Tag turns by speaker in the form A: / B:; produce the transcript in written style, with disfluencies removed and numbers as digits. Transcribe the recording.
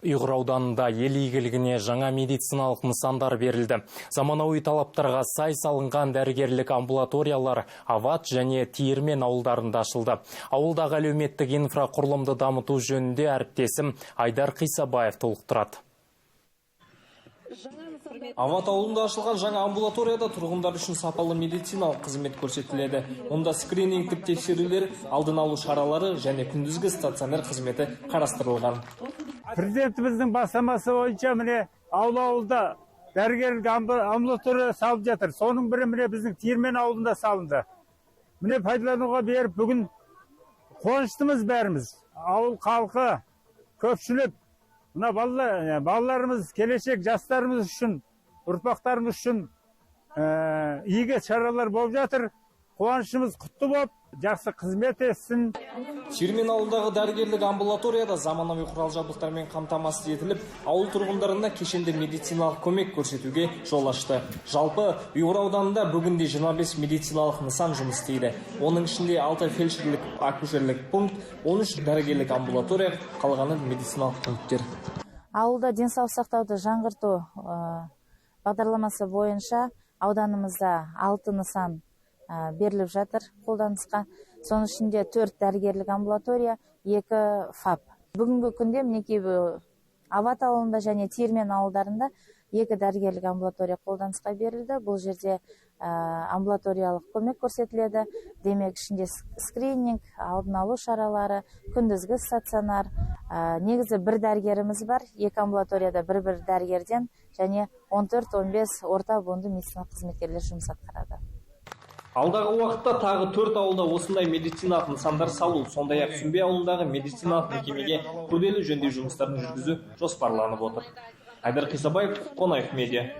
A: Ұйғыр ауданында ел игілігіне жаңа медициналық нысандар берілді. Заманауи талаптарға сай салынған дәрігерлік амбулаториялар Ават және Тиірмен ауылдарында ашылды. Ауылдағы әлеуметтік инфрақұрылымды дамыту жөнінде әріптесім Айдар Қисабаев толықтырады.
B: Ават ауылында ашылған жаңа амбулаторияда тұрғындар үшін сапалы медициналық қызмет көрсетіледі. Онда скринингтік тексерулер, алдын алу шаралары және күндізгі стационар қызметі қарастырылған.
C: Президентіміздің бастамасы бойынша міне ауылда дәрігерлік амбулатория салып жатыр. Соның бірі міне біздің Тиірмен ауылында салынды. Міне пайдалануға беріп, бүгін қуаныштымыз бәріміз. Ауыл халқы, көпшілік, мына балаларымыз, келешек жастарымыз үшін, ұрпақтарымыз үшін игі шаралар болып жатыр. Қуанышымыз құтты болып, жақсы қызмет етсін.
B: Тиірмен ауылдағы дәрігерлік амбулаторияда заманауи құрал жабдықтармен қамтамасыз етіліп, ауыл тұрғындарына кешенді медициналық көмек көрсетуге жол ашты. Жалпы Ұйғыр ауданында бүгінде 25 медициналық нысан жұмыс істейді. Оның ішінде 6 фельдшерлік акушерлік пункт, 13 дәрігерлік амбулатория, қалғаны медициналық пункттер.
D: Ауылда денсаулық сақтауды жаңғырту бағдарламасы бойынша ауданымызда 6 нысан беріліп жатыр қолданысқа. Соның ішінде 4 дәрігерлік амбулатория, 2 ФАП. Бүгінгі күнде мінекей Ават ауылында және Тиірмен ауылдарында 2 дәрігерлік амбулатория қолданысқа берілді. Бұл жерде амбулаториялық көмек көрсетіледі. Демек ішінде скрининг, алдын алу шаралары, күндізгі стационар. Негізі 1 дәрігеріміз бар. 2 амбулаторияда 1 дәрігерден және 14-15 орта буынды медициналық қызметкерлер жұмыс атқарады.
B: Алдағы уақытта тағы 4 ауылда осындай медициналық нысандар салу, сондай-ақ Сүмбе ауылындағы медициналық мекемеге күрделі жөндеу жұмыстарын жүргізу жоспарланып отыр. Айдар Қисабаев, Қонаев медиа.